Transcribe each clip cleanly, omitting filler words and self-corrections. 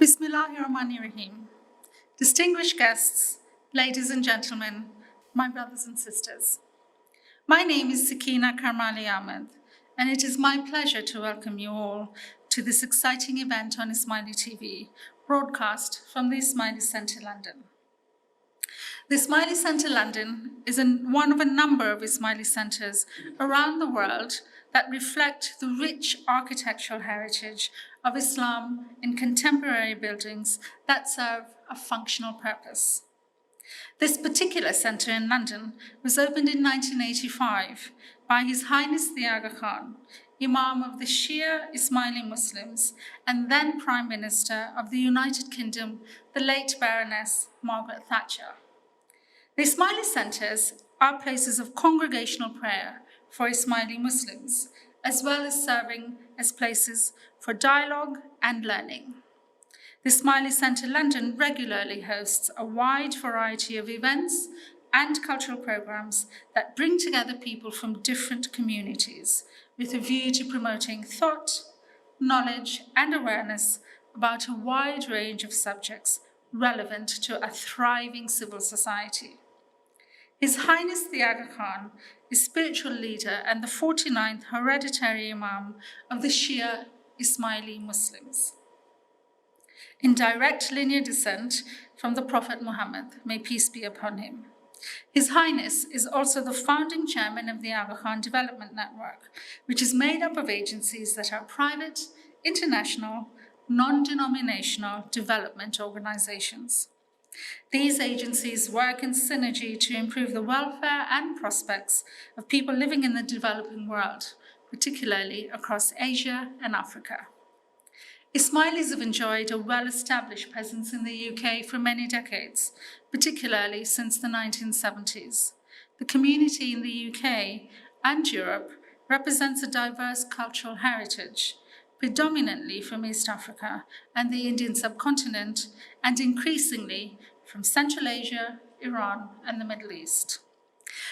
Bismillahirrahmanirrahim. Distinguished guests, ladies and gentlemen, my brothers and sisters. My name is Sakina Karmali Ahmed, and it is my pleasure to welcome you all to this exciting event on Ismaili TV, broadcast from the Ismaili Centre, London. The Ismaili Centre London is one of a number of Ismaili centres around the world that reflect the rich architectural heritage of Islam in contemporary buildings that serve a functional purpose. This particular centre in London was opened in 1985 by His Highness the Aga Khan, Imam of the Shia Ismaili Muslims and then Prime Minister of the United Kingdom, the late Baroness Margaret Thatcher. The Ismaili centres are places of congregational prayer for Ismaili Muslims, as well as serving as places for dialogue and learning. The Ismaili Centre London regularly hosts a wide variety of events and cultural programmes that bring together people from different communities with a view to promoting thought, knowledge and awareness about a wide range of subjects relevant to a thriving civil society. His Highness the Aga Khan is spiritual leader and the 49th hereditary Imam of the Shia Ismaili Muslims, in direct linear descent from the Prophet Muhammad, may peace be upon him. His Highness is also the founding chairman of the Aga Khan Development Network, which is made up of agencies that are private, international, non-denominational development organizations. These agencies work in synergy to improve the welfare and prospects of people living in the developing world, particularly across Asia and Africa. Ismailis have enjoyed a well-established presence in the UK for many decades, particularly since the 1970s. The community in the UK and Europe represents a diverse cultural heritage, predominantly from East Africa and the Indian subcontinent, and increasingly from Central Asia, Iran, and the Middle East.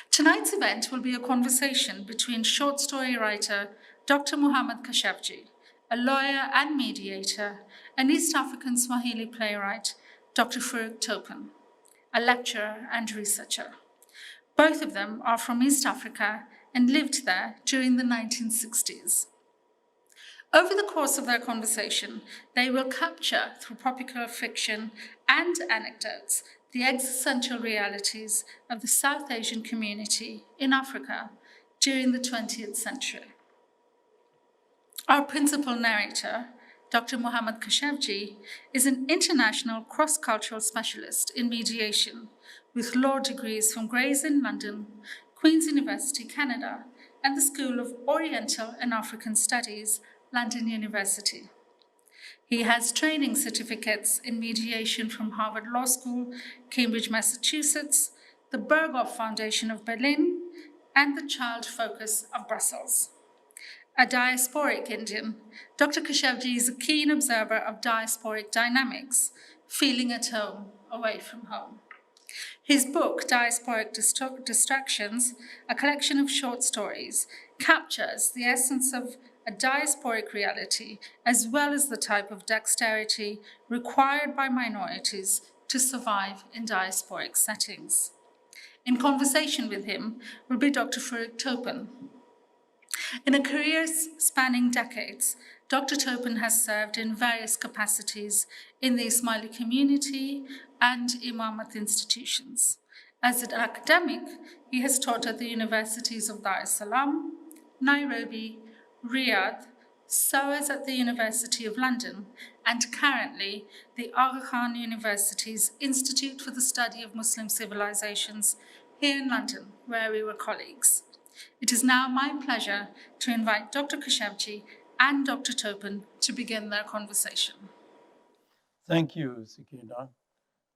Tonight's event will be a conversation between short story writer Dr. Mohamed Keshavjee, a lawyer and mediator, and East African Swahili playwright Dr. Farouk Topan, a lecturer and researcher. Both of them are from East Africa and lived there during the 1960s. Over the course of their conversation, they will capture, through popular fiction and anecdotes, the existential realities of the South Asian community in Africa during the 20th century. Our principal narrator, Dr. Mohamed Keshavjee, is an international cross-cultural specialist in mediation with law degrees from Gray's in London, Queen's University, Canada, and the School of Oriental and African Studies, London University. He has training certificates in mediation from Harvard Law School, Cambridge, Massachusetts, the Berghoff Foundation of Berlin, and the Child Focus of Brussels. A diasporic Indian, Dr. Keshavjee is a keen observer of diasporic dynamics, feeling at home away from home. His book, Diasporic Distractions, a collection of short stories, captures the essence of a diasporic reality, as well as the type of dexterity required by minorities to survive in diasporic settings. In conversation with him will be Dr. Farouk Topan. In a career spanning decades, Dr. Topan has served in various capacities in the Ismaili community and Imamat institutions. As an academic, he has taught at the universities of Dar es Salaam, Nairobi, Riyadh, SOAS at the University of London, and currently the Aga Khan University's Institute for the Study of Muslim Civilizations here in London, where we were colleagues. It is now my pleasure to invite Dr. Keshavjee and Dr. Topan to begin their conversation. Thank you, Sakina.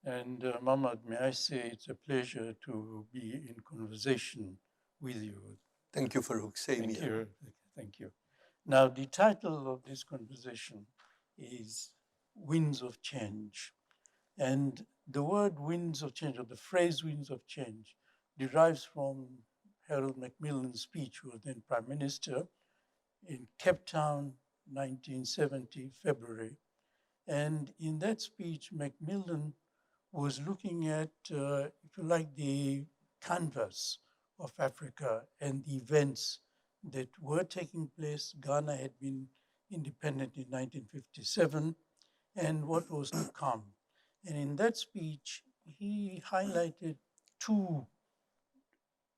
And Mohamed, may I say it's a pleasure to be in conversation with you. Thank you, Farouk. Same here. Thank you. Now, the title of this conversation is Winds of Change. And the word winds of change, or the phrase winds of change, derives from Harold Macmillan's speech, who was then Prime Minister, in Cape Town, 1970, February, And in that speech, Macmillan was looking at, if you like, the canvas of Africa and the events that were taking place. Ghana had been independent in 1957, and what was to come. And in that speech, he highlighted two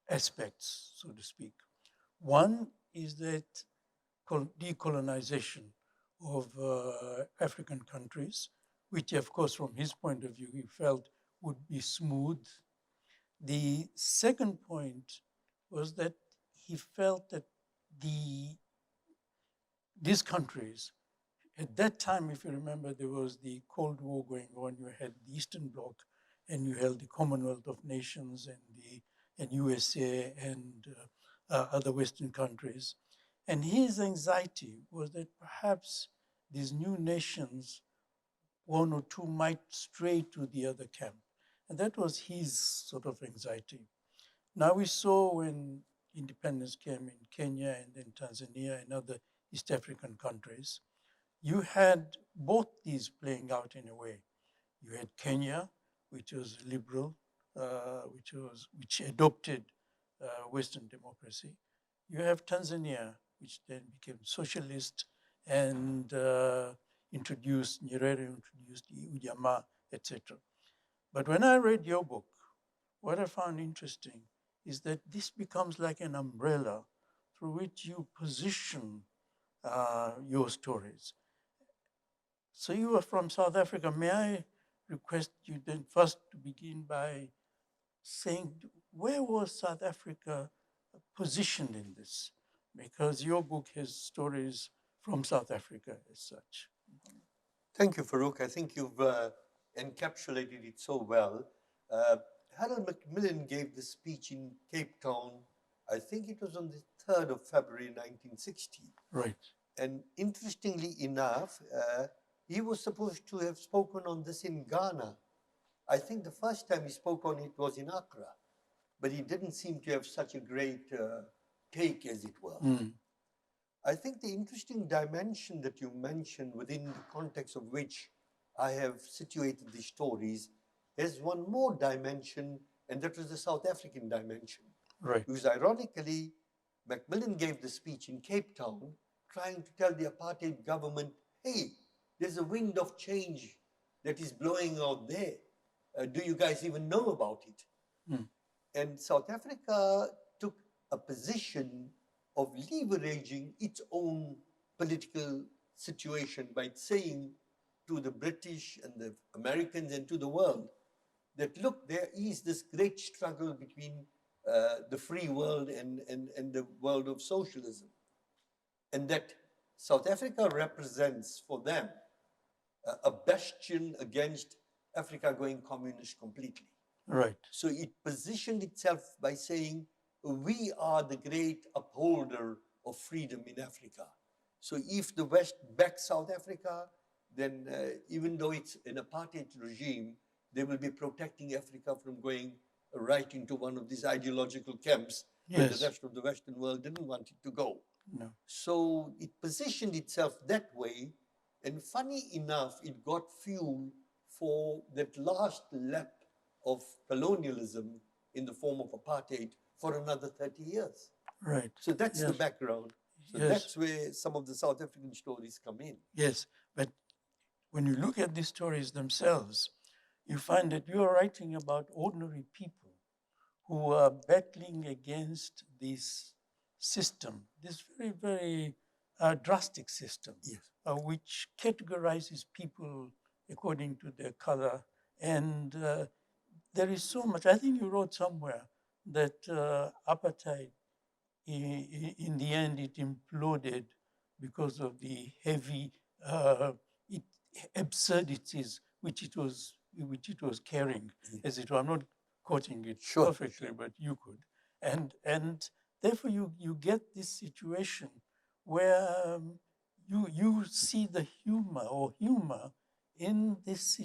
aspects, so to speak. One is that decolonization of African countries, which, of course, from his point of view, he felt would be smooth. The second point was that he felt that these countries, at that time, if you remember, there was the Cold War going on. You had the Eastern Bloc, and you held the Commonwealth of Nations and USA and other Western countries. And his anxiety was that perhaps these new nations, one or two, might stray to the other camp. And that was his sort of anxiety. Now we saw when independence came in Kenya and then Tanzania and other East African countries, you had both these playing out in a way. You had Kenya, which was liberal, which adopted Western democracy. You have Tanzania, which then became socialist and Nyerere introduced Ujamaa, etc. But when I read your book, what I found interesting is that this becomes like an umbrella through which you position your stories. So you are from South Africa. May I request you then first to begin by saying, where was South Africa positioned in this? Because your book has stories from South Africa as such. Thank you, Farouk. I think you've encapsulated it so well. Harold Macmillan gave the speech in Cape Town. I think it was on the 3rd of February 1960. Right. And interestingly enough, he was supposed to have spoken on this in Ghana. I think the first time he spoke on it was in Accra, but he didn't seem to have such a great take, as it were. I think the interesting dimension that you mentioned within the context of which I have situated these stories is one more dimension, and that was the South African dimension. Right. Because ironically, Macmillan gave the speech in Cape Town trying to tell the apartheid government, hey, there's a wind of change that is blowing out there. Do you guys even know about it? And South Africa took a position of leveraging its own political situation by saying to the British and the Americans and to the world that, look, there is this great struggle between the free world and the world of socialism. And that South Africa represents for them a bastion against Africa going communist completely. Right. So it positioned itself by saying, we are the great upholder of freedom in Africa. So if the West backs South Africa, then even though it's an apartheid regime, they will be protecting Africa from going right into one of these ideological camps where the rest of the Western world didn't want it to go. No. So it positioned itself that way. And funny enough, it got fuel for that last lap of colonialism in the form of apartheid for another 30 years. Right. So that's the background. So that's where some of the South African stories come in. Yes, but when you look at these stories themselves, you find that you are writing about ordinary people who are battling against this system, this very, very drastic system, which categorizes people according to their color. And there is so much. I think you wrote somewhere that apartheid, in the end, it imploded because of the heavy absurdities which it was carrying, as it were. I'm not quoting it perfectly, but you could. And therefore you get this situation where you see the humor in this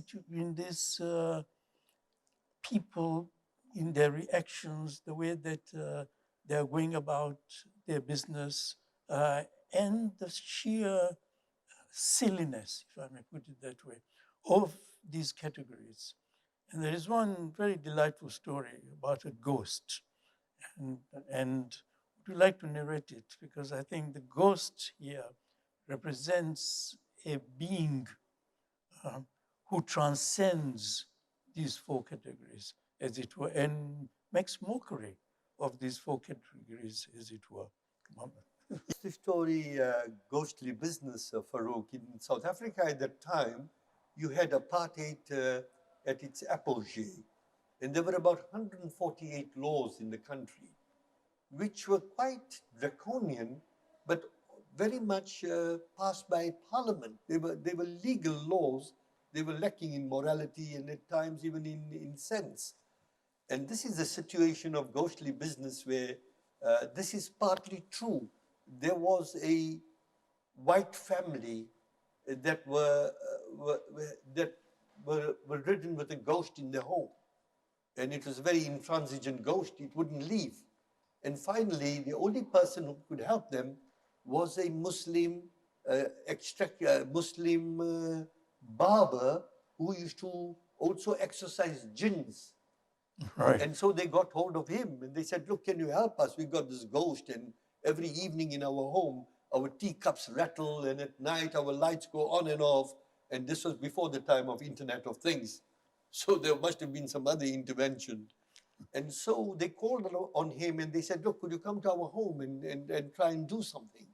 people, in their reactions, the way that they're going about their business, and the sheer silliness, if I may put it that way, of these categories. And there is one very delightful story about a ghost. And would you like to narrate it? Because I think the ghost here represents a being who transcends these four categories, as it were, and makes mockery of these four categories, as it were. It's the story, ghostly business, Farouk. In South Africa at that time, you had apartheid at its apogee. And there were about 148 laws in the country, which were quite draconian, but very much passed by parliament. They were legal laws. They were lacking in morality and at times even in sense. And this is a situation of ghostly business where this is partly true. There was a white family that were ridden with a ghost in their home. And it was a very intransigent ghost. It wouldn't leave. And finally, the only person who could help them was a Muslim barber who used to also exorcise jinns. Right. And so they got hold of him and they said, look, can you help us? We've got this ghost, and every evening in our home, our teacups rattle, and at night our lights go on and off. And this was before the time of Internet of Things. So there must have been some other intervention. And so they called on him and they said, look, could you come to our home and try and do something?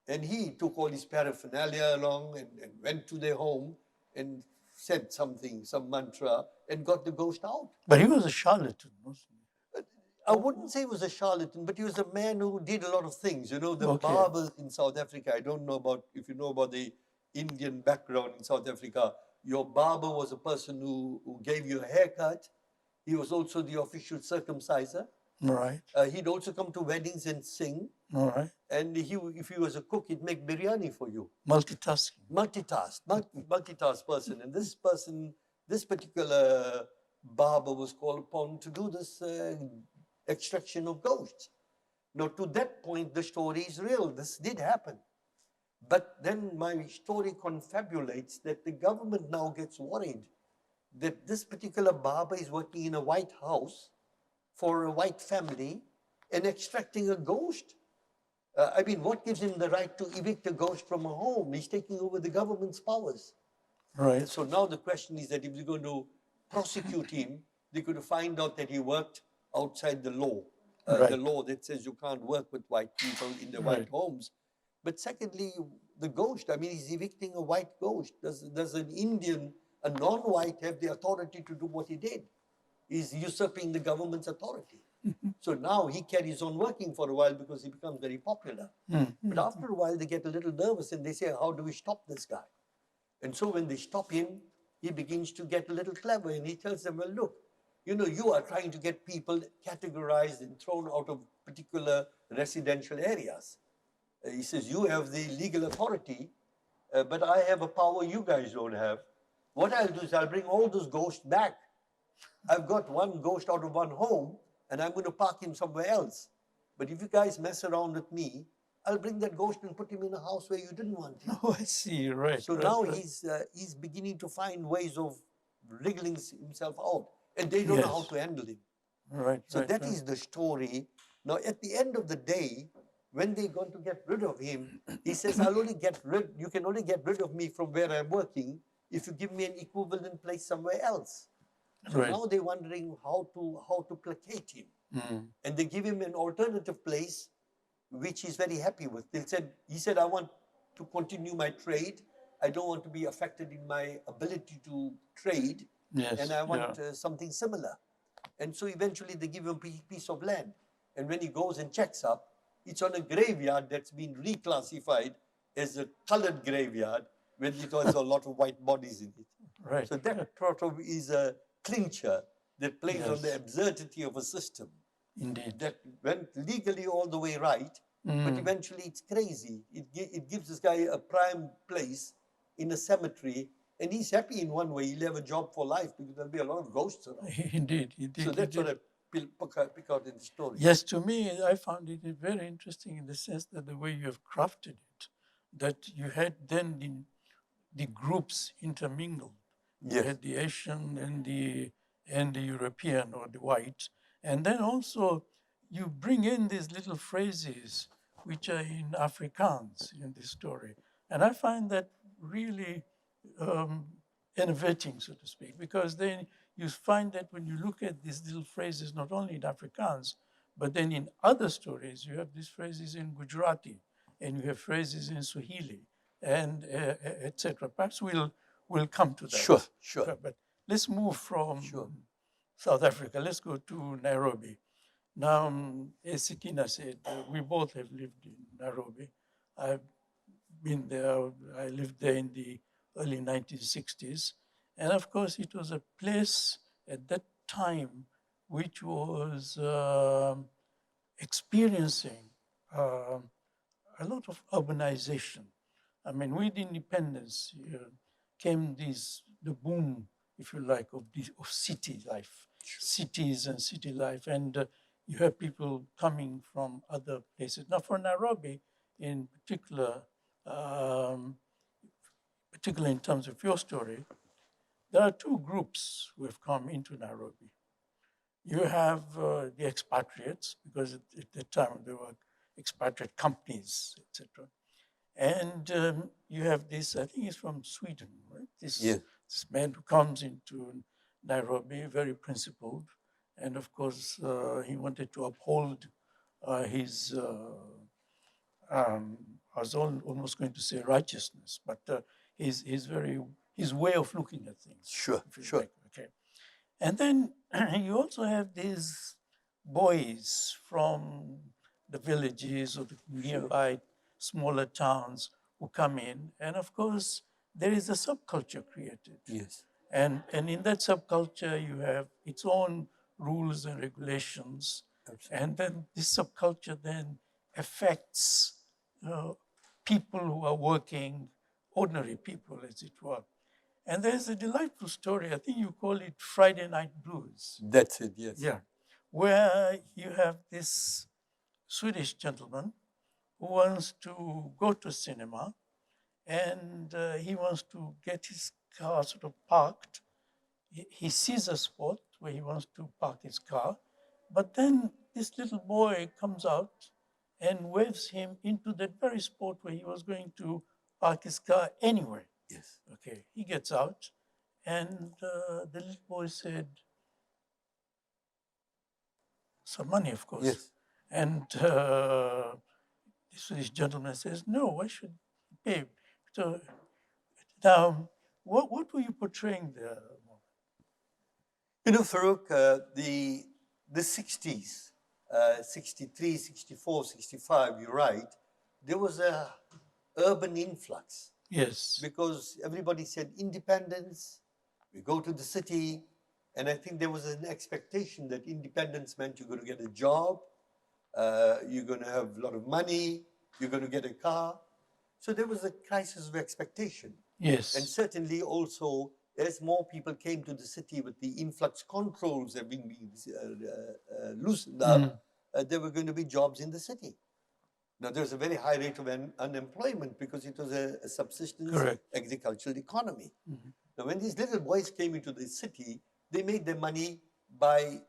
And he took all his paraphernalia along and went to their home and said something, some mantra, and got the ghost out. But he was a charlatan, wasn't he? I wouldn't say he was a charlatan, but he was a man who did a lot of things. You know, the Okay. barbers in South Africa, I don't know about, if you know about the Indian background in South Africa, your barber was a person who gave you a haircut. He was also the official circumciser. Right. He'd also come to weddings and sing. All right. And if he was a cook, he'd make biryani for you. Multitasking. Multitask person. And this particular barber was called upon to do this extraction of ghosts. Now, to that point, the story is real. This did happen. But then my story confabulates that the government now gets worried that this particular barber is working in a white house for a white family and extracting a ghost. I mean, what gives him the right to evict a ghost from a home? He's taking over the government's powers. Right. And so now the question is that if they're going to prosecute him, they're going to find out that he worked outside the law. Right. The law that says you can't work with white people in the Right. white homes. But secondly, the ghost, I mean, he's evicting a white ghost. Does an Indian, a non-white, have the authority to do what he did? He's usurping the government's authority. So now he carries on working for a while because he becomes very popular. But after a while, they get a little nervous and they say, how do we stop this guy? And so when they stop him, he begins to get a little clever and he tells them, well, look, you know, you are trying to get people categorized and thrown out of particular residential areas. He says, you have the legal authority, but I have a power you guys don't have. What I'll do is I'll bring all those ghosts back. I've got one ghost out of one home, and I'm going to park him somewhere else. But if you guys mess around with me, I'll bring that ghost and put him in a house where you didn't want him. Oh, I see. Right. So right, now right. he's beginning to find ways of wriggling himself out, and they don't know how Yes. to handle him. Right. So right, that right. is the story. Now, at the end of the day, when they're going to get rid of him, he says, you can only get rid of me from where I'm working if you give me an equivalent place somewhere else. So Right. now they're wondering how to placate him. And they give him an alternative place, which he's very happy with. He said, I want to continue my trade. I don't want to be affected in my ability to trade. Yes. And I want yeah. something similar. And so eventually they give him a piece of land. And when he goes and checks up, it's on a graveyard that's been reclassified as a colored graveyard when it has a lot of white bodies in it. Right. So that sort of is a clincher that plays on the Yes. absurdity of a system Indeed. that went legally all the way right, but eventually it's crazy. It gives this guy a prime place in a cemetery, and he's happy in one way. He'll have a job for life because there'll be a lot of ghosts around. Indeed. Indeed. So that's indeed. what I pick out in the story. Yes, to me, I found it very interesting in the sense that the way you have crafted it, that you had then the groups intermingled. You Yes. had the Asian and the European or the white. And then also you bring in these little phrases which are in Afrikaans in this story. And I find that really innovating, so to speak, because then you find that when you look at these little phrases, not only in Afrikaans, but then in other stories, you have these phrases in Gujarati, and you have phrases in Swahili, and etc. Perhaps we'll come to that. Sure, sure. But let's move from Sure. South Africa. Let's go to Nairobi. Now, as Sakina said, we both have lived in Nairobi. I've been there. I lived there in the early 1960s. And of course, it was a place at that time which was experiencing a lot of urbanization. I mean, with independence came the boom, if you like, of city life, cities and city life. And you have people coming from other places. Now, for Nairobi in particular, particularly in terms of your story, there are two groups who have come into Nairobi. You have the expatriates, because at that time there were expatriate companies, etc. And you have this, I think he's from Sweden, right? This man who comes into Nairobi, very principled. And of course, he wanted to uphold his, I was almost going to say righteousness, but his way of looking at things. Sure, sure. Like, okay. And then you also have these boys from the villages or the nearby smaller towns who come in. And of course, there is a subculture created. Yes. And in that subculture, you have its own rules and regulations. Absolutely. And then this subculture then affects people who are working, ordinary people, as it were. And there's a delightful story, I think you call it Friday Night Blues. That's it, yes. Yeah, where you have this Swedish gentleman who wants to go to cinema, and he wants to get his car sort of parked. He sees a spot where he wants to park his car, but then this little boy comes out and waves him into that very spot where he was going to park his car anyway. Yes. Okay, he gets out, and the little boy said, some money, of course. Yes. And this gentleman says, no, I should pay. So now, what were you portraying there? You know, Farouk, the 60s, 63, 64, 65, you're right, there was a urban influx. Yes. Because everybody said independence, we go to the city, and I think there was an expectation that independence meant you're going to get a job, you're going to have a lot of money, you're going to get a car. So there was a crisis of expectation. Yes. And certainly also, as more people came to the city with the influx controls having been loosened up, there were going to be jobs in the city. Now, there's a very high rate of unemployment because it was a subsistence agricultural economy. Mm-hmm. Now, when these little boys came into the city, they made their money by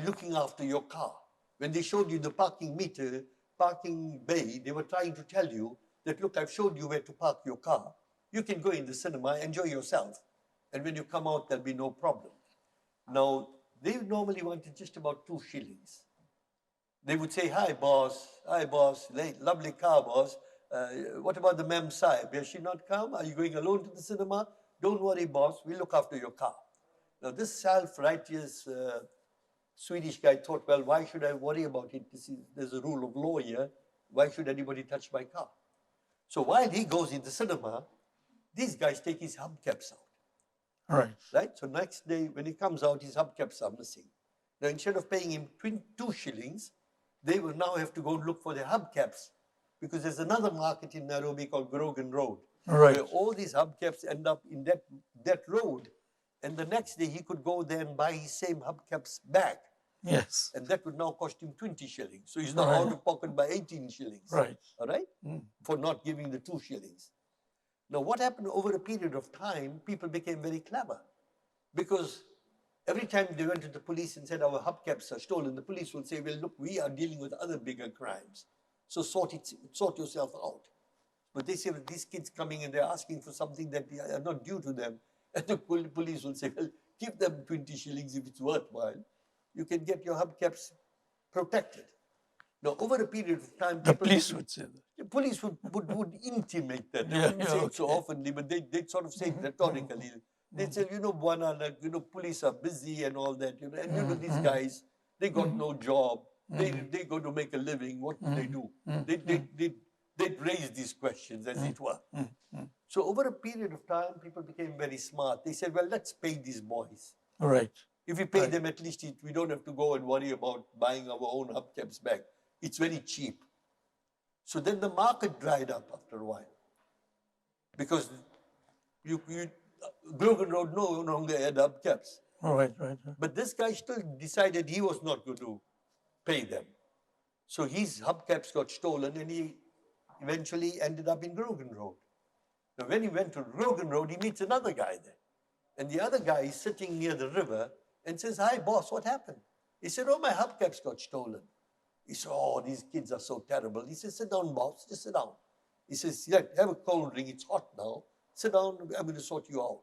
looking after your car. When they showed you the parking meter, parking bay, they were trying to tell you that, look, I've showed you where to park your car. You can go in the cinema, enjoy yourself. And when you come out, there'll be no problem. Now, they normally wanted just about 2 shillings. They would say, hi, boss, lovely car, boss. What about the mem sahib? Has she not come? Are you going alone to the cinema? Don't worry, boss, we'll look after your car. Now, this self-righteous Swedish guy thought, well, why should I worry about it? There's a rule of law here. Why should anybody touch my car? So while he goes in the cinema, these guys take his hubcaps out. Right. Right? So next day, when he comes out, his hubcaps are missing. Now, instead of paying him 2 shillings, they will now have to go and look for their hubcaps, because there's another market in Nairobi called Grogan Road, where all these hubcaps end up in that road. And the next day he could go there and buy his same hubcaps back. Yes. And that would now cost him 20 shillings. So he's now Right. out of pocket by 18 shillings. Right. All right? Mm. For not giving the 2 shillings. Now, what happened over a period of time, people became very clever. Because every time they went to the police and said, our hubcaps are stolen, the police will say, well, look, we are dealing with other bigger crimes. So sort yourself out. But they say, well, these kids coming and they're asking for something that are not due to them. And the police will say, well, give them 20 shillings if it's worthwhile. You can get your hubcaps protected. Now, over a period of time, The police would say that. the police would intimate that. They Yeah, wouldn't say it so okay. oftenly, but they'd sort of say it rhetorically. They'd say, Buana, like, police are busy and all that. And these guys, they got no job. They go to make a living. What do they do? They'd raise these questions, as it were. So over a period of time, people became very smart. They said, well, let's pay these boys. Right. If we pay them, at least we don't have to go and worry about buying our own hubcaps back. It's very cheap. So then the market dried up after a while. Because Grogan Road no longer had hubcaps. Right. But this guy still decided he was not going to pay them. So his hubcaps got stolen and he eventually ended up in Grogan Road. Now when he went to Grogan Road, he meets another guy there. And the other guy is sitting near the river and says, hi, boss, what happened? He said, oh, my hubcaps got stolen. He said, oh, these kids are so terrible. He says, sit down, boss, just sit down. He says, yeah, have a cold drink, it's hot now. Sit down, I'm going to sort you out.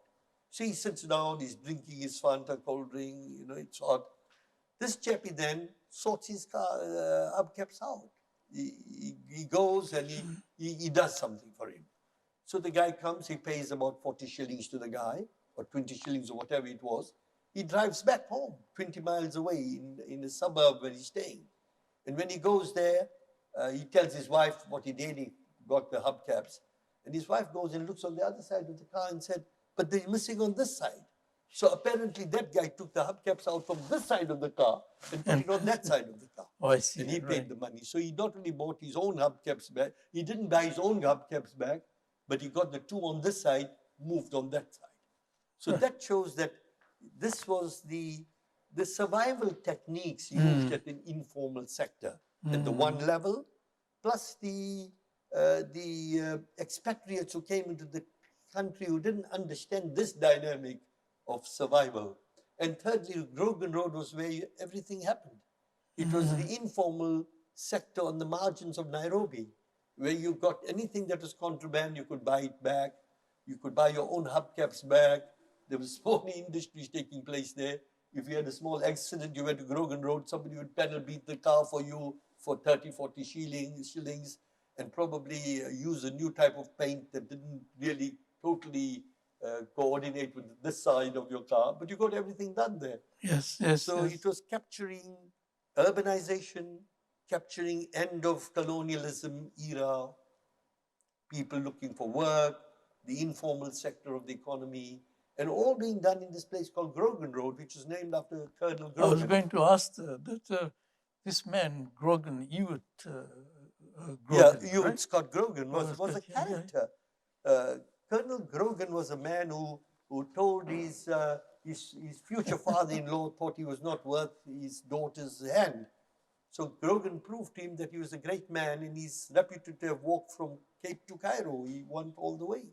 So he sits down, he's drinking his Fanta cold drink, it's hot. This chappie then sorts his hubcaps out. He goes and he does something for him. So the guy comes, he pays about 40 shillings to the guy, or 20 shillings or whatever it was. He drives back home, 20 miles away in the suburb where he's staying. And when he goes there, he tells his wife what he did. He got the hubcaps. And his wife goes and looks on the other side of the car and said, but they're missing on this side. So apparently that guy took the hubcaps out from this side of the car and put it on that side of the car. Oh, I see. And he paid the money. So he not only bought his own hubcaps back, he didn't buy his own hubcaps back, but he got the 2 on this side, moved on that side. So that shows that this was the survival techniques used at an informal sector at the one level, plus the expatriates who came into the country who didn't understand this dynamic of survival. And thirdly, Grogan Road was where everything happened. It was the informal sector on the margins of Nairobi, where you got anything that was contraband, you could buy it back. You could buy your own hubcaps back. There was so many industries taking place there. If you had a small accident, you went to Grogan Road, somebody would pedal beat the car for you for 30, 40 shillings, and probably use a new type of paint that didn't really totally coordinate with this side of your car, but you got everything done there. Yes. So it was capturing urbanization, capturing end of colonialism era, people looking for work, the informal sector of the economy, and all being done in this place called Grogan Road, which is named after Colonel Grogan. I was going to ask that this man, Grogan, Ewart Grogan, Ewart right? Scott Grogan was a character. Colonel Grogan was a man who told his future father-in-law thought he was not worth his daughter's hand. So Grogan proved to him that he was a great man, and he's reputed to have walked from Cape to Cairo. He went all the way.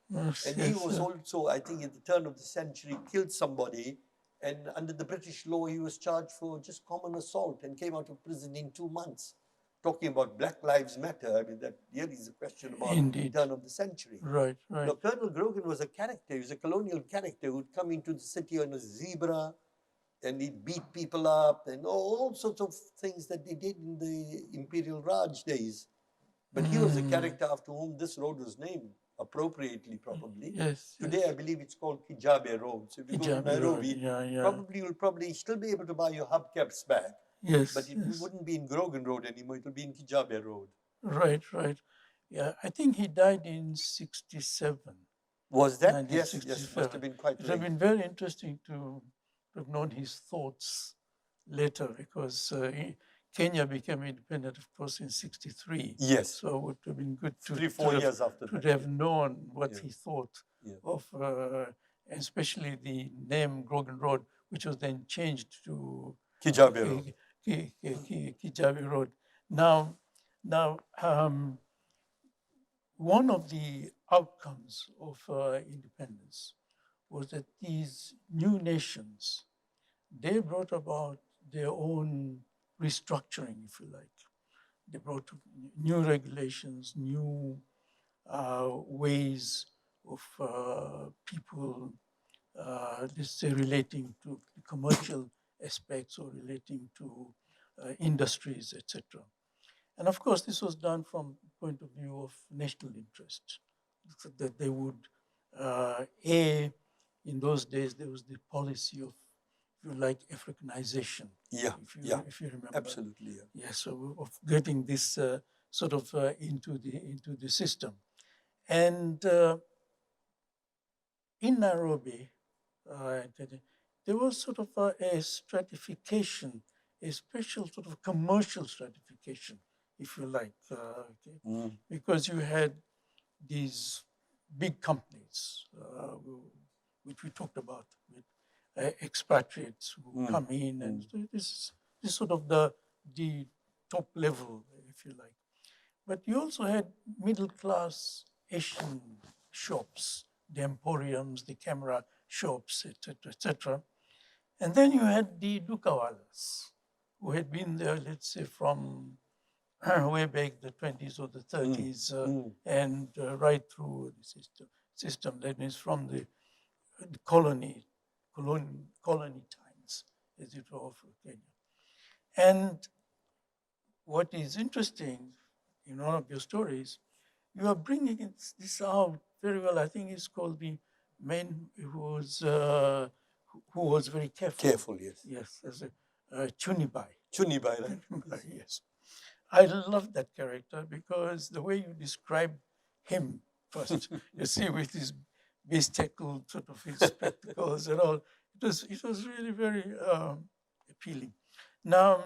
Yes, And he was also, I think, at the turn of the century, killed somebody. And under the British law, he was charged for just common assault and came out of prison in 2 months. Talking about Black Lives Matter, I mean, that really is a question about the turn of the century. Right. Now, Colonel Grogan was a character. He was a colonial character who would come into the city on a zebra, and he'd beat people up, and all sorts of things that they did in the Imperial Raj days. But he was a character after whom this road was named, appropriately probably. Yes. Today, I believe it's called Kijabe Road. So if you go to Nairobi, you'll probably still be able to buy your hubcaps back. Yes. But it wouldn't be in Grogan Road anymore. It will be in Kijabe Road. Right. Yeah, I think he died in 67. Was that? Yes, must have been quite It would have been very interesting to have known his thoughts later, because Kenya became independent, of course, in 63. Yes. So it would have been good to 3-4 years after that. To have known what he thought of, especially the name Grogan Road, which was then changed to Kijabe Road. Keshavjee Road. Now, one of the outcomes of independence was that these new nations, they brought about their own restructuring, if you like. They brought new regulations, new ways of people, let's say, relating to commercial aspects or relating to industries, etc. And of course, this was done from the point of view of national interest, so that they would, in those days, there was the policy of, if you like, Africanization. Yeah, If you remember. absolutely. Yeah. Yes, so of getting this sort of into the system. And in Nairobi, there was sort of a stratification, a special sort of commercial stratification, if you like, because you had these big companies, which we talked about, with expatriates who come in, and so this is sort of the top level, if you like. But you also had middle class Asian shops, the emporiums, the camera shops, etc., etc. And then you had the dukawalas, who had been there, let's say, from way back the 20s or the 30s, and right through the system. That means from the colony times, as it were, for Kenya. And what is interesting in one of your stories, you are bringing this out very well. I think it's called the man who was very careful. Careful, yes. Yes, as a Chunibai. Chunibai, right? Yes. I love that character because the way you describe him first, you see, with his bespectacled sort of his spectacles and all, it was really very appealing. Now,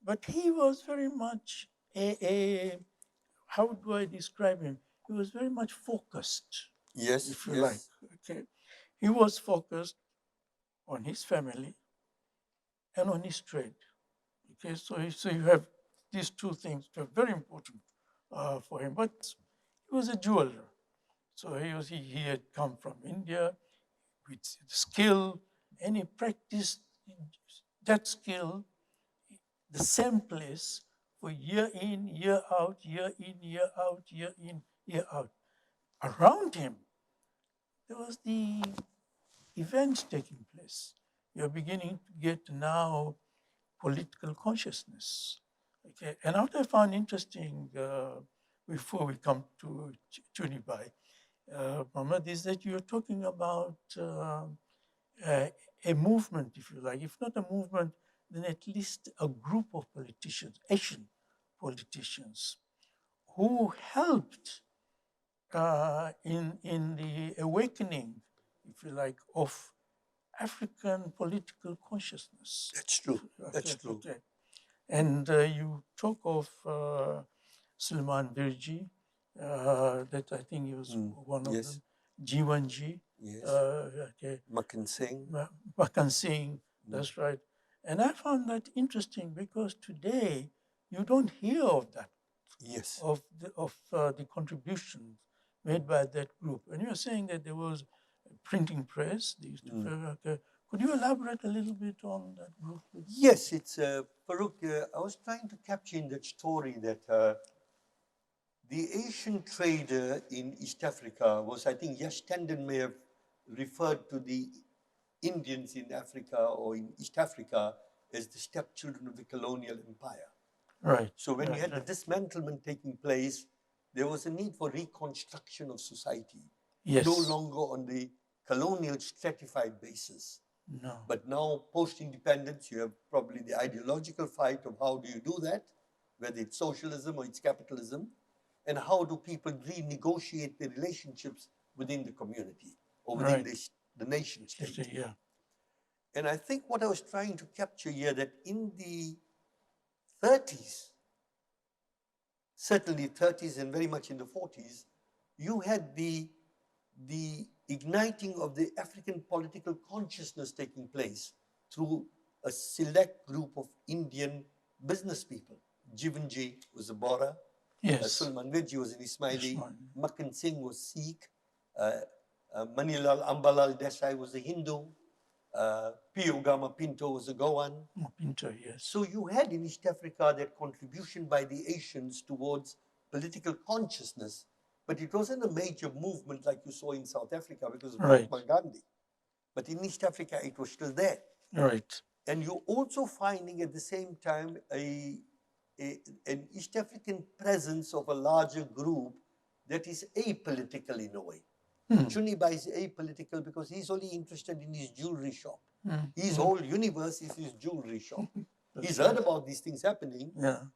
but he was very much how do I describe him? He was very much focused. Yes, if you yes. like. Okay, he was focused on his family and on his trade. Okay, so you have these two things that are very important for him. But he was a jeweler, so he had come from India with skill, and he practiced that skill the same place for year in, year out, year in, year out, year in, year out. Around him, there was the events taking place. You're beginning to get now political consciousness. Okay, and what I found interesting before we come to Chunibai, Mohamed, is that you're talking about a movement, if you like. If not a movement, then at least a group of politicians, Asian politicians, who helped in the awakening, if you like, of African political consciousness. That's true. That's true. Okay. And you talk of Sulman Virji, that I think he was one of them. Jiwanji. Yes. Okay. Makan Singh. Makan Singh, that's right. And I found that interesting because today you don't hear of that. Yes. Of the contributions made by that group. And you're saying that there was a printing press. They used to could you elaborate a little bit on that group? Yes, it's Farouk. I was trying to capture in that story that the Asian trader in East Africa was, I think, Yash Tandon may have referred to the Indians in Africa or in East Africa as the stepchildren of the colonial empire. Right. So when you had the dismantlement taking place, there was a need for reconstruction of society. Yes. No longer on the colonial stratified basis. No. But now, post-independence, you have probably the ideological fight of how do you do that, whether it's socialism or it's capitalism, and how do people renegotiate their relationships within the community or within the nation state. Yeah. And I think what I was trying to capture here, that in the 30s, certainly 30s and very much in the 40s, you had the igniting of the African political consciousness taking place through a select group of Indian business people. Jivanji was a Bora, Yes. Sulman Virji was an Ismaili, Ismaili. Makkan Singh was Sikh, Manilal Ambalal Desai was a Hindu, Pio Gama Pinto was a Goan. Pinto, yes. So you had in East Africa that contribution by the Asians towards political consciousness, but it wasn't a major movement like you saw in South Africa because of Right. Mahatma Gandhi. But in East Africa, it was still there. Right. And you're also finding at the same time an East African presence of a larger group that is apolitical in a way. Chunibai is apolitical because he's only interested in his jewelry shop. His whole universe is his jewelry shop. He's heard about these things happening,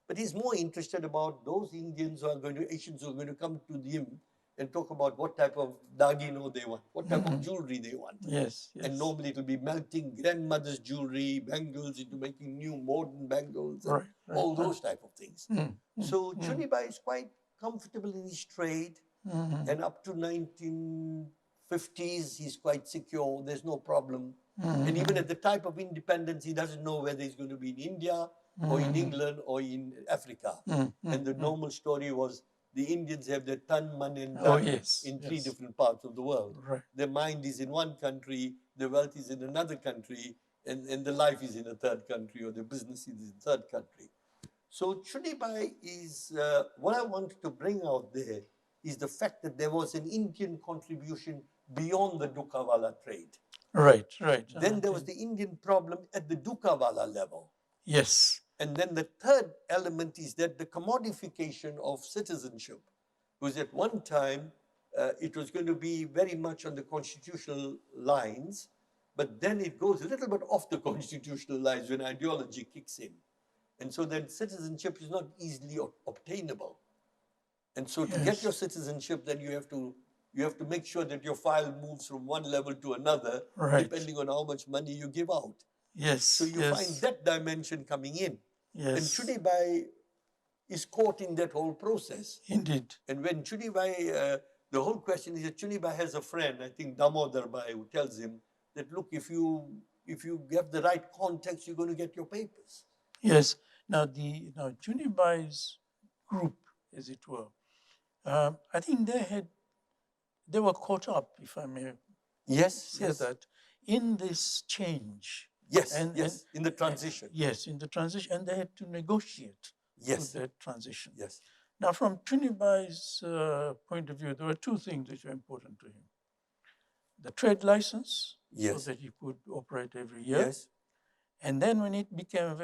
but he's more interested about those Indians who are going to, Asians who are going to come to him and talk about what type of dagino they want, what type of jewelry they want. Yes, yes. And normally it will be melting grandmother's jewelry, bangles into making new modern bangles, and all those type of things. So Chunibai is quite comfortable in his trade, and up to 1950s, he's quite secure. There's no problem. And even at the type of independence, he doesn't know whether he's going to be in India or in England or in Africa. And the normal story was the Indians have their tan, man, and dhan in three different parts of the world. Their mind is in one country, their wealth is in another country, and their life is in a third country, or their business is in a third country. So Chunibai is, what I wanted to bring out there is the fact that there was an Indian contribution beyond the Dukawala trade. Right, right. Then there was the Indian problem at the Dukawala level. Yes. And then the third element is that the commodification of citizenship was at one time, it was going to be very much on the constitutional lines, but then it goes a little bit off the constitutional lines when ideology kicks in. And so then citizenship is not easily obtainable. And so to get your citizenship, then you have to make sure that your file moves from one level to another, depending on how much money you give out. Yes. So you find that dimension coming in. Yes. And Chunibai is caught in that whole process. Indeed. And when Chunibai, the whole question is that Chunibai has a friend, I think Damodar Bai, who tells him that, look, if you have the right context, you're going to get your papers. Yes. Now Chunibai's group, as it were, I think they were caught up, if I may say that, in this change. Yes, in the transition. In the transition, and they had to negotiate with that transition. Yes. Now, from Chunibai's point of view, there were two things which were important to him. The trade license, so that he could operate every year. Yes. And then when it became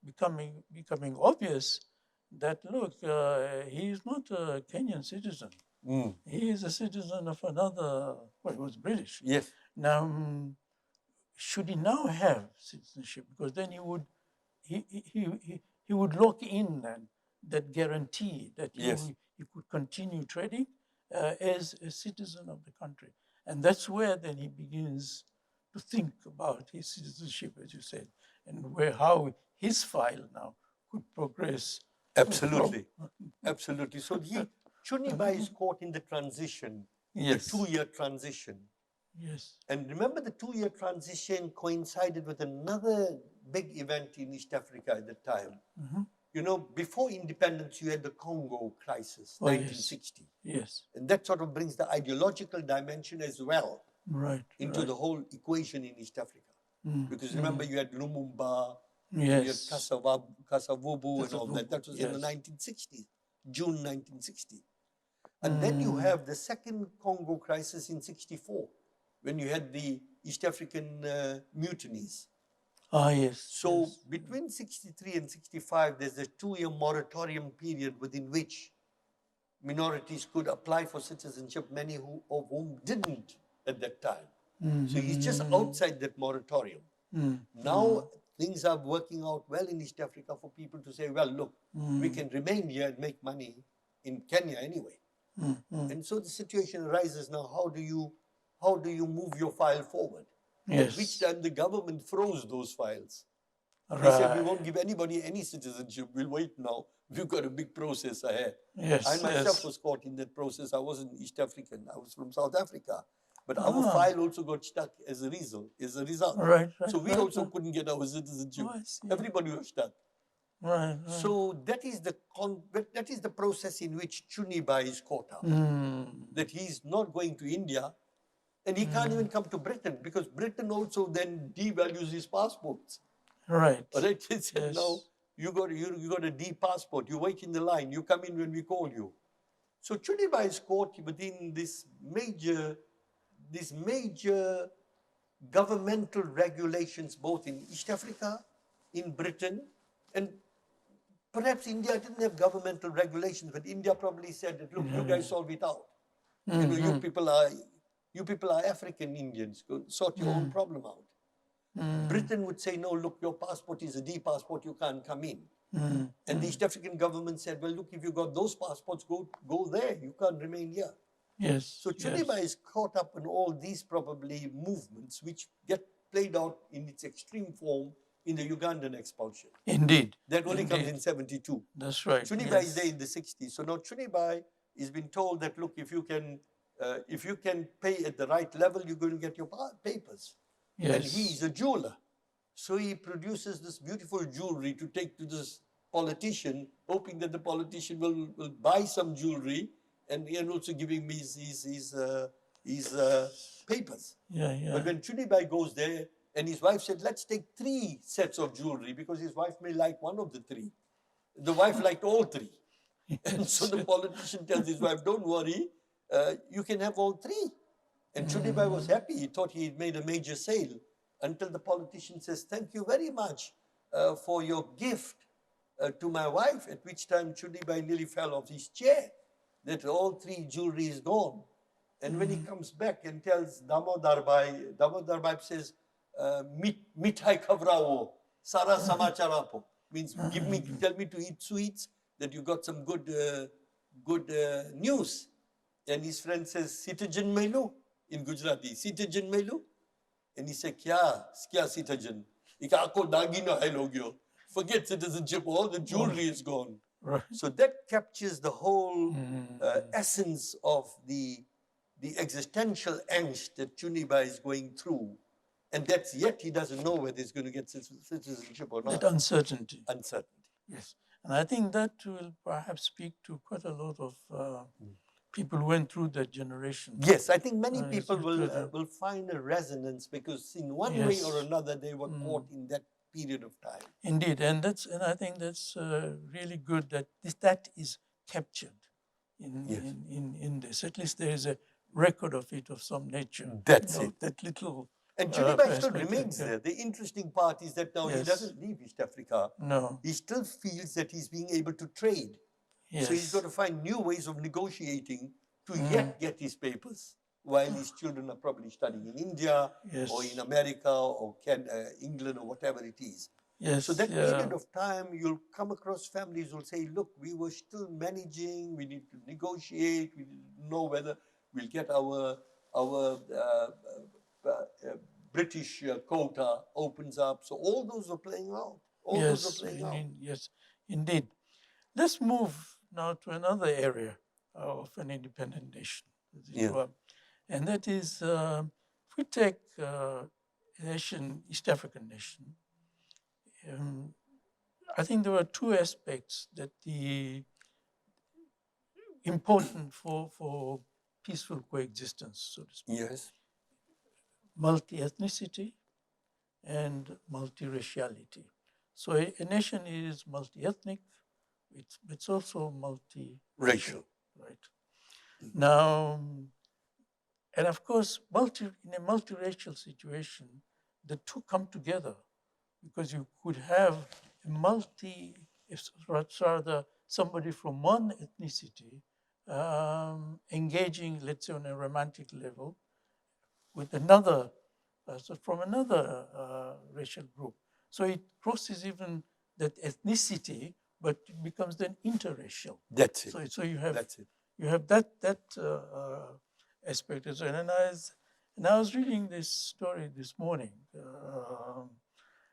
becoming obvious that, look, he is not a Kenyan citizen. He is a citizen of another, well, he was British. Yes. Now, should he now have citizenship? Because then he would lock in that guarantee that he could continue trading as a citizen of the country. And that's where then he begins to think about his citizenship, as you said, and how his file now could progress. Absolutely. Absolutely. So Chunibai is caught in the transition, the 2-year transition. Yes. And remember, the 2-year transition coincided with another big event in East Africa at the time. You know, before independence, you had the Congo crisis, 1960. Yes. And that sort of brings the ideological dimension as well into the whole equation in East Africa. Because remember, you had Lumumba, you had Kasavubu and all that. That was in the 1960s, June 1960. And then you have the second Congo crisis in 64, when you had the East African mutinies. So between 63 and 65, there's a 2-year moratorium period within which minorities could apply for citizenship, many of whom didn't at that time. So he's just outside that moratorium. Now things are working out well in East Africa for people to say, well, look, we can remain here and make money in Kenya anyway. And so the situation arises now, how do you move your file forward? At which time the government froze those files. They said, we won't give anybody any citizenship. We'll wait now. We've got a big process ahead. I myself was caught in that process. I wasn't East African. I was from South Africa. But our file also got stuck as a result. Right. So we also couldn't get our citizenship. Oh, I see. Everybody was stuck. Right. So that is the process in which Chunibai is caught up. That he's not going to India, and he can't even come to Britain, because Britain also then devalues his passports. Right. Right? He said, no, you got a D passport. You wait in the line. You come in when we call you. So Chunibai is caught within this major governmental regulations, both in East Africa, in Britain, and perhaps India didn't have governmental regulations, but India probably said that, look, you guys solve it out. You know, you people are African Indians, go sort your own problem out. Britain would say, no, look, your passport is a D passport, you can't come in. And the East African government said, well, look, if you got those passports, go there, you can't remain here. Yes. So Chunibai is caught up in all these probably movements which get played out in its extreme form in the Ugandan expulsion. Indeed. That only comes in 72. That's right. Chunibai is there in the 60s. So now Chunibai has been told that, look, if you can pay at the right level, you're going to get your papers. Yes. And he's a jeweler. So he produces this beautiful jewelry to take to this politician, hoping that the politician will buy some jewelry and also giving me his papers. Yeah. But when Chunibai goes there, and his wife said, let's take 3 sets of jewelry, because his wife may like one of the 3. The wife liked all 3. And so the politician tells his wife, don't worry, you can have all 3. And Chunibai was happy. He thought he had made a major sale, until the politician says, thank you very much for your gift to my wife, at which time Chunibai nearly fell off his chair, that all 3 jewelry is gone. And when he comes back and tells Damodar Bhai says, mithai khavrao, sara samacharapo, means tell me to eat sweets, that you got some good news. And his friend says, citizen melu, in Gujarati, citizen melu. And he said, kya citizen? Forget citizenship, all the jewelry is gone. Right. So that captures the whole essence of the existential angst that Chunibai is going through. And that's yet he doesn't know whether he's going to get citizenship or not. That uncertainty. Uncertainty. Yes. And I think that will perhaps speak to quite a lot of people who went through that generation. Yes, I think many people will find a resonance, because in one way or another they were caught in that period of time. Indeed, and I think that's really good that that is captured in this. At least there is a record of it of some nature. That's it. That little. And Chunibai still remains there. The interesting part is that now he doesn't leave East Africa. No. He still feels that he's being able to trade. Yes. So he's got to find new ways of negotiating to yet get his papers, while his children are probably studying in India or in America or England or whatever it is. Yes. So that period of time, you'll come across families who will say, look, we were still managing, we need to negotiate, we need to know whether we'll get our British quota opens up. So all those are playing out. Yes, indeed. Let's move now to another area of an independent nation. And that is, if we take a nation, East African nation, I think there were 2 aspects that the important for peaceful coexistence, so to speak. Yes. Multi-ethnicity and multiraciality. So a nation is multi-ethnic, it's also multi-racial, right? Now, and of course, in a multiracial situation, the 2 come together, because you could have somebody from one ethnicity engaging, let's say, on a romantic level with another person from another racial group. So it crosses even that ethnicity, but it becomes then interracial. That's it. So you have That's it. You have that aspect as well. And I was reading this story this morning,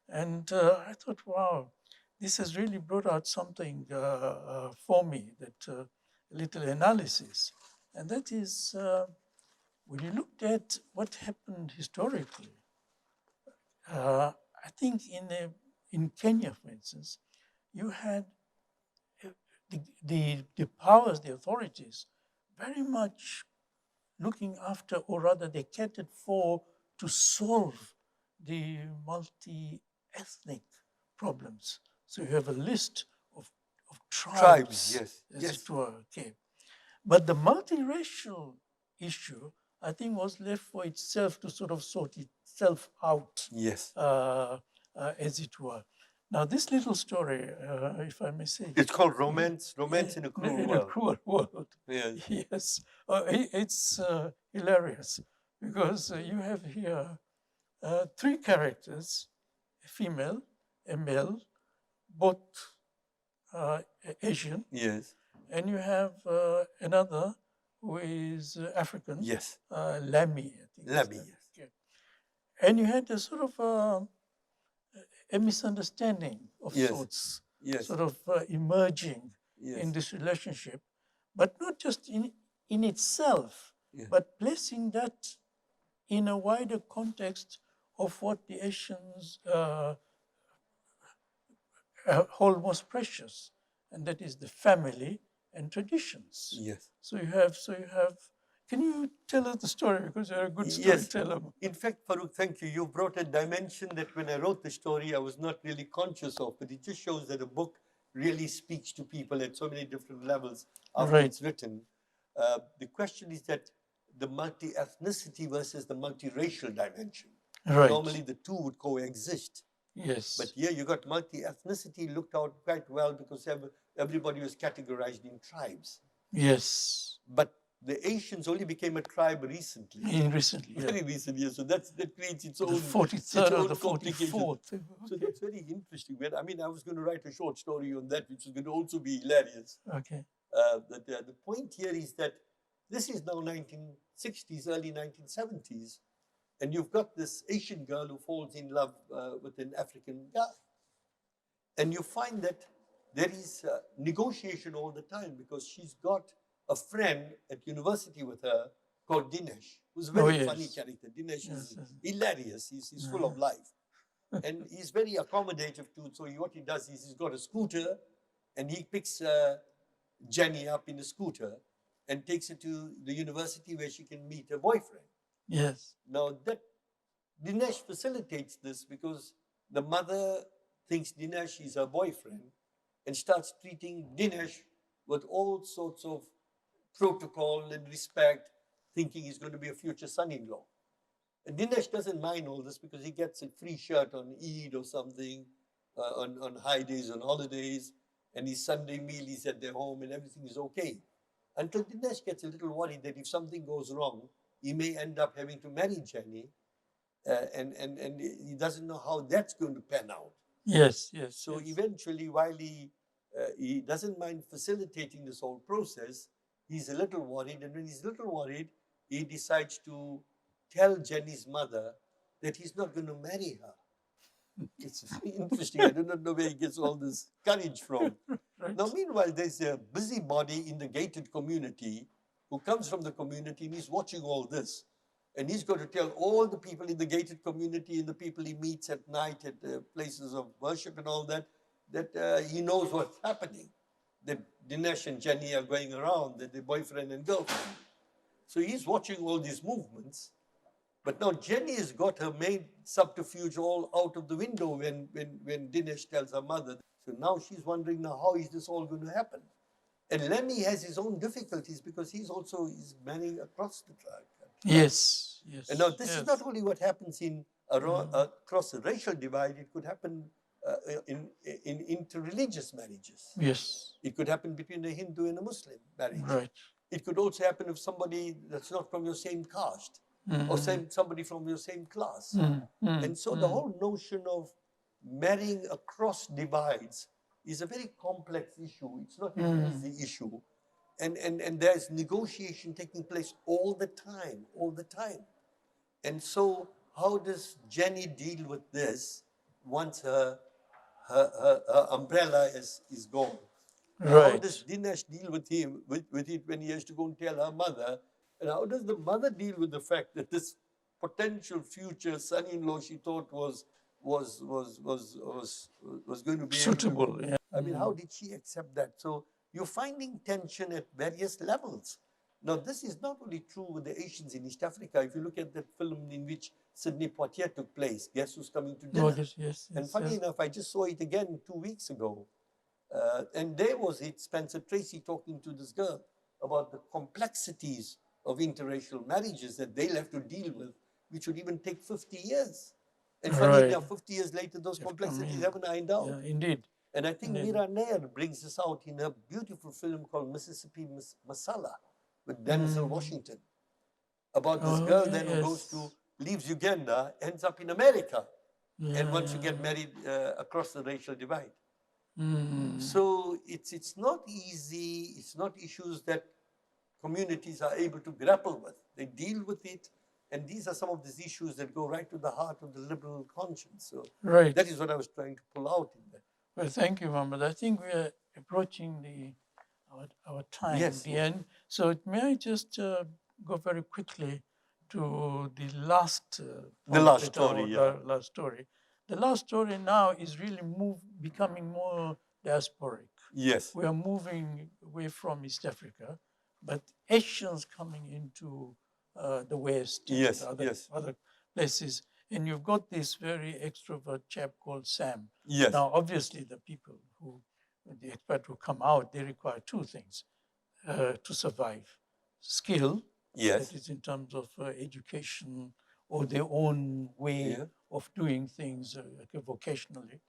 and I thought, wow, this has really brought out something for me, that a little analysis, and that is when you looked at what happened historically, I think in Kenya, for instance, you had the powers, the authorities, very much looking after, or rather they catered for, to solve the multi-ethnic problems. So you have a list of tribes, yes, as yes. it were. Okay. But the multiracial issue, I think, was left for itself to sort of sort itself out, Yes. as it were. Now, this little story, if I may say, It's called Romance in a Cruel in World. a cruel world. Yes. Yes, it's hilarious because you have here three characters: a female, a male, both Asian, Yes. and you have another who is African, Yes. Lammy, I think. Lammy, yes. Okay. And you had a sort of a misunderstanding of Yes. sorts, Yes. sort of emerging Yes. in this relationship, but not just in itself, Yeah. but placing that in a wider context of what the Asians hold most precious, and that is the family and traditions. Yes. So you have. Can you tell us the story, because you're a good Yes. storyteller? In fact, Farouk, thank you. You brought a dimension that when I wrote the story, I was not really conscious of, but it just shows that a book really speaks to people at so many different levels after Right. it's written. The question is that the multi-ethnicity versus the multiracial dimension. Right. Normally the two would coexist. Yes. But here you got multi-ethnicity looked out quite well because everybody was categorized in tribes. Yes. But the Asians only became a tribe recently. Very recent years. So that creates its own, the 43rd or the complication. 44th. So that's very interesting. I mean, I was going to write a short story on that, which was going to also be hilarious. Okay. The point here is that this is now 1960s, early 1970s, and you've got this Asian girl who falls in love with an African guy. And you find that there is negotiation all the time because she's got a friend at university with her called Dinesh, who's a very funny character. Dinesh is hilarious. He's full of life. And he's very accommodative too. So what he does is he's got a scooter and he picks Jenny up in a scooter and takes her to the university where she can meet her boyfriend. Yes. Now that Dinesh facilitates this because the mother thinks Dinesh is her boyfriend and starts treating Dinesh with all sorts of protocol and respect, thinking he's going to be a future son-in-law. And Dinesh doesn't mind all this because he gets a free shirt on Eid or something, on high days, on holidays, and his Sunday meal is at their home and everything is okay. Until Dinesh gets a little worried that if something goes wrong, he may end up having to marry Jenny, and he doesn't know how that's going to pan out. Yes. So eventually, while he doesn't mind facilitating this whole process, he's a little worried, and when he's a little worried, he decides to tell Jenny's mother that he's not going to marry her. It's very interesting. I do not know where he gets all this courage from. Right. Now, meanwhile, there's a busybody in the gated community who comes from the community and he's watching all this. And he's going to tell all the people in the gated community and the people he meets at night at places of worship and all that, that he knows what's happening. That Dinesh and Jenny are going around, that they're boyfriend and girlfriend. So he's watching all these movements. But now Jenny has got her maid subterfuge all out of the window when Dinesh tells her mother. So now she's wondering, now how is this all going to happen? And Lemmy has his own difficulties because he's marrying across the track. Yes. And now this is not only what happens across the racial divide, it could happen in interreligious marriages. Yes. It could happen between a Hindu and a Muslim marriage. Right. It could also happen if somebody that's not from your same caste or somebody from your same class. And so the whole notion of marrying across divides is a very complex issue. It's not an easy issue. And there's negotiation taking place all the time. And so how does Jenny deal with this once her umbrella is gone? Right. How does Dinesh deal with it when he has to go and tell her mother And how does the mother deal with the fact that this potential future son-in-law she thought was going to be able to Suitable. do? Yeah. I mean, how did she accept that? So you're finding tension at various levels. Now, this is not only true with the Asians in East Africa. If you look at that film in which Sidney Poitier took place, Guess Who's Coming to Dinner? Oh, yes, And funny enough, I just saw it again 2 weeks ago. And there was it, Spencer Tracy talking to this girl about the complexities of interracial marriages that they'll have to deal with, which would even take 50 years. And funny Right. enough, 50 years later, those complexities haven't ironed out. Yeah, indeed. And I think Indeed. Mira Nair brings this out in a beautiful film called Mississippi Masala with Denzel Washington, about this girl then who goes to, leaves Uganda, ends up in America, and once you get married across the racial divide. So it's not easy, it's not issues that communities are able to grapple with. They deal with it, and these are some of these issues that go right to the heart of the liberal conscience. So Right. that is what I was trying to pull out in there. Well, thank you, Mohammed. I think we are approaching our time, Yes, the yes. end. So may I just go very quickly to the last The last story, yeah. last story. The last story now is really becoming more diasporic. Yes. We are moving away from East Africa, but Asians coming into the West and Yes, other, yes. other places. And you've got this very extrovert chap called Sam. Yes. Now, obviously, the expat who come out, they require two things to survive: skill, Yes. that is in terms of education or their own way Yeah. of doing things vocationally,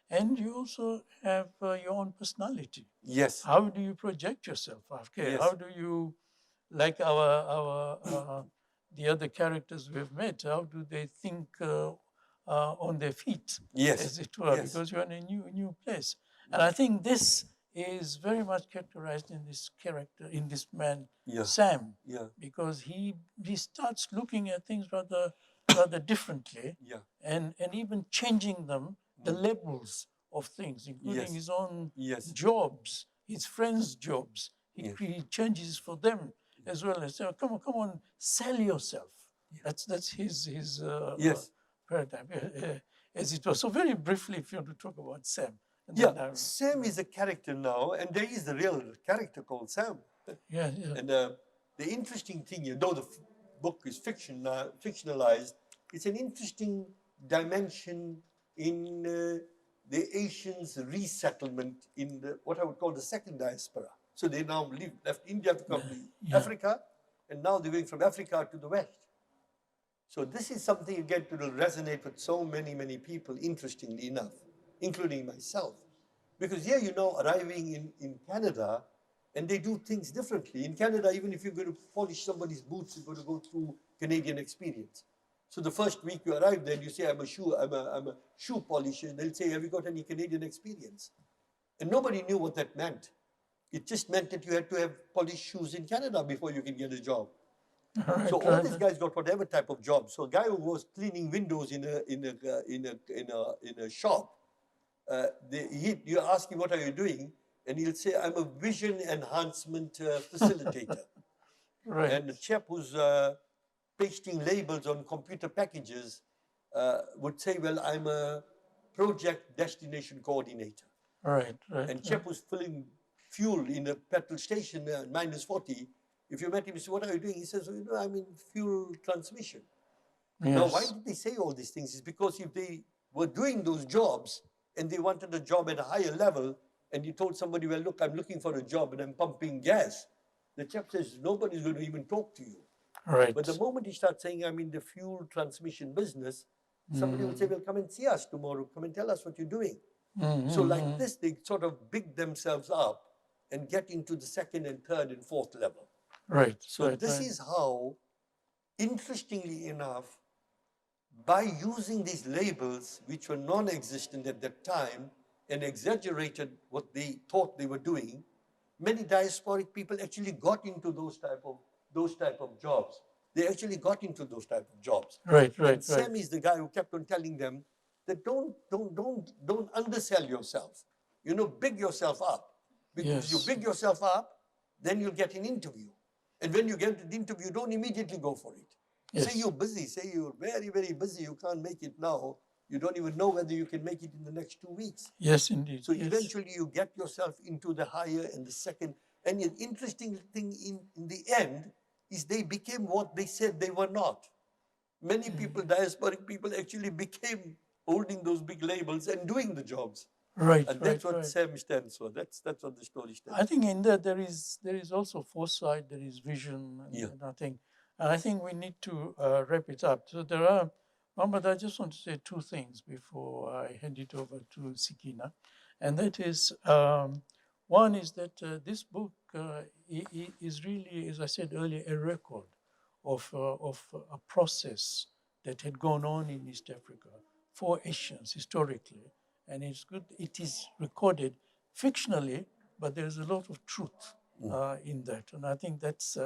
and you also have your own personality. Yes. How do you project yourself? Okay, Yes. how do you, like our the other characters we've met, how do they think on their feet, Yes. as it were, Yes. because you're in a new place. And I think this is very much characterized in this character, in this man, Yeah. Sam, Yeah. because he starts looking at things rather differently, Yeah. and even changing them, the labels of things, including Yes. his own Yes. jobs, his friends' jobs. Yes. He changes for them as well, and say, oh, come on, sell yourself. That's his Yes. paradigm, as it was. So very briefly, if you want to talk about Sam. And Yeah. then Sam is a character now, and there is a real character called Sam. yeah. And the interesting thing, though the book is fictionalized, it's an interesting dimension in the Asians' resettlement in what I would call the second diaspora. So they now left India to come to Africa, and now they're going from Africa to the West. So this is something, again, that will resonate with so many people, interestingly enough, including myself. Because here, arriving in Canada, and they do things differently. In Canada, even if you're going to polish somebody's boots, you're going to go through Canadian experience. So the first week you arrive there, you say, I'm a shoe polisher. They'll say, have you got any Canadian experience? And nobody knew what that meant. It just meant that you had to have polished shoes in Canada before you can get a job. So all these guys got whatever type of job. So a guy who was cleaning windows in a shop, you ask him, what are you doing? And he'll say, I'm a vision enhancement facilitator. Right. And the chap who's pasting labels on computer packages would say, well, I'm a project destination coordinator. Right. And chap who's filling fuel in a petrol station minus 40, if you met him, you say, what are you doing? He says, I'm in fuel transmission. Yes. Now, why did they say all these things? It's because if they were doing those jobs and they wanted a job at a higher level, and you told somebody, well, look, I'm looking for a job and I'm pumping gas, the chap says, nobody's going to even talk to you. Right. But the moment he starts saying, I'm in the fuel transmission business, somebody will say, well, come and see us tomorrow. Come and tell us what you're doing. So like this, they sort of big themselves up and get into the second and third and fourth level. Right. So this is how, interestingly enough, by using these labels, which were non-existent at that time, and exaggerated what they thought they were doing, many diasporic people actually got into those type of jobs. They actually got into those type of jobs. Right. And Sam is the guy who kept on telling them that don't undersell yourself. Big yourself up. Because you big yourself up, then you'll get an interview. And when you get to the interview, don't immediately go for it. Yes. Say you're busy, say you're very, very busy, you can't make it now. You don't even know whether you can make it in the next 2 weeks. Yes, indeed. So yes. eventually you get yourself into the higher and the second. And an interesting thing in the end is they became what they said they were not. Many people, diasporic people, actually became holding those big labels and doing the jobs. Right, And right, that's what right. Sam stands for. That's what the story stands for. I think in that there is also foresight, there is vision, and I think we need to wrap it up. So there are, Mohammed, I just want to say two things before I hand it over to Sakina, and that is one is that this book is really, as I said earlier, a record of a process that had gone on in East Africa for Asians historically, and it's good. It is recorded fictionally, but there's a lot of truth in that. And I think that's,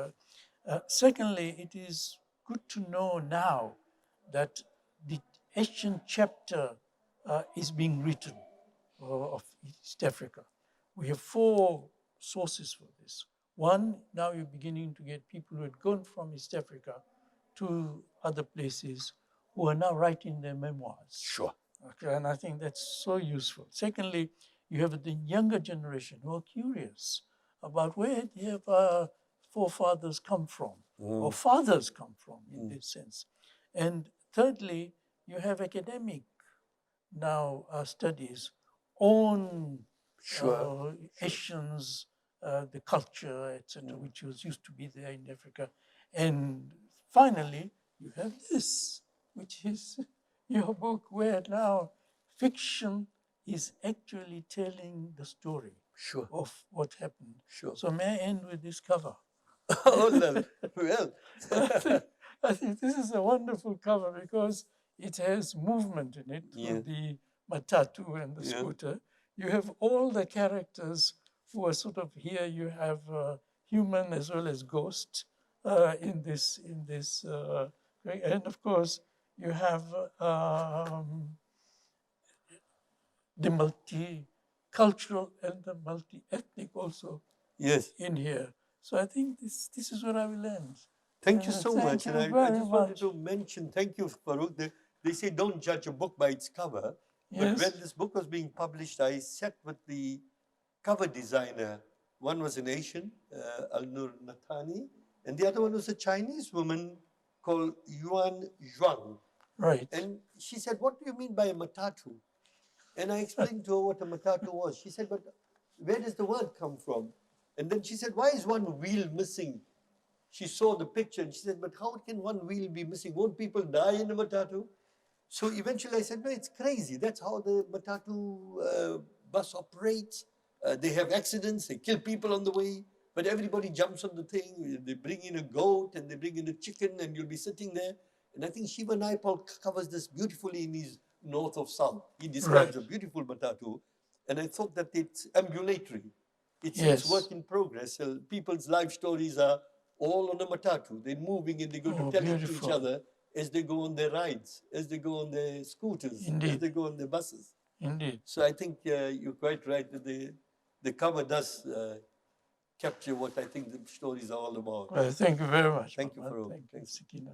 secondly, it is good to know now that the Asian chapter is being written of East Africa. We have 4 sources for this. One, now you're beginning to get people who had gone from East Africa to other places who are now writing their memoirs. Sure. Okay, and I think that's so useful. Secondly, you have the younger generation who are curious about where their forefathers come from, or fathers come from in this sense. And thirdly, you have academic now studies on Asians, the culture, etc., which used to be there in Africa. And finally, you have this, which is your book, where now fiction is actually telling the story of what happened. So may I end with this cover? Oh, well. I think this is a wonderful cover because it has movement in it, with the matatu and the scooter. You have all the characters who are sort of here. You have human as well as ghost in this, and of course you have the multicultural and the multi-ethnic also in here. So I think this is where I will end. Thank you so much. Thank And you I very just wanted much. to mention, thank you, Farouk. They say don't judge a book by its cover. But when this book was being published, I sat with the cover designer. One was an Asian, Al-Nur Nathani, and the other one was a Chinese woman called Yuan Zhuang. Right. And she said, what do you mean by a matatu? And I explained to her what a matatu was. She said, but where does the word come from? And then she said, why is one wheel missing? She saw the picture and she said, but how can one wheel be missing? Won't people die in a matatu? So eventually I said, no, it's crazy. That's how the matatu bus operates. They have accidents, they kill people on the way, but everybody jumps on the thing. They bring in a goat and they bring in a chicken and you'll be sitting there. And I think Shiva Naipal covers this beautifully in his North of South. He describes a beautiful matatu. And I thought that it's ambulatory. It's work in progress. People's life stories are all on a matatu. They're moving and they go to tell it to each other as they go on their rides, as they go on their scooters, as they go on their buses. Indeed. So I think you're quite right that the cover does capture what I think the stories are all about. Well, thank you very much. Thank you, Farouk. Thank you, Sakina.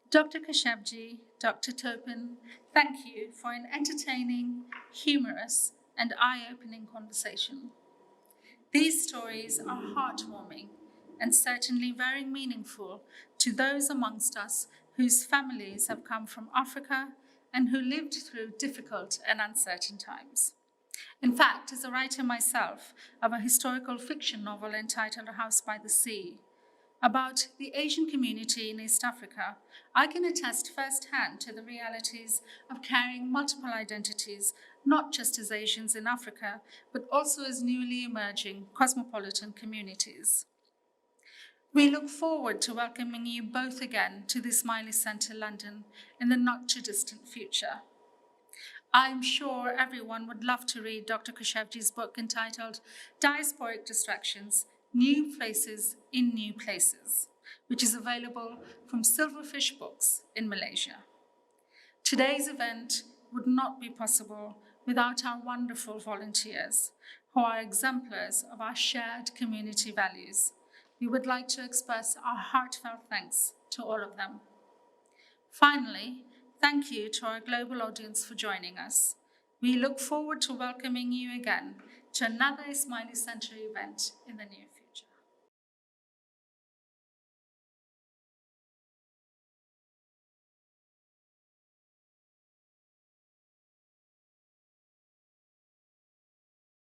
Dr. Keshavjee, Dr. Topan, thank you for an entertaining, humorous, and eye-opening conversation. These stories are heartwarming and certainly very meaningful to those amongst us whose families have come from Africa and who lived through difficult and uncertain times. In fact, as a writer myself of a historical fiction novel entitled A House by the Sea, about the Asian community in East Africa, I can attest firsthand to the realities of carrying multiple identities, not just as Asians in Africa, but also as newly emerging cosmopolitan communities. We look forward to welcoming you both again to the Ismaili Centre, London, in the not-too-distant future. I'm sure everyone would love to read Dr. Keshavjee's book entitled Diasporic Distractions, New Places in New Places, which is available from Silverfish Books in Malaysia. Today's event would not be possible without our wonderful volunteers, who are exemplars of our shared community values. We would like to express our heartfelt thanks to all of them. Finally, thank you to our global audience for joining us. We look forward to welcoming you again to another Ismaili Centre event in the near future.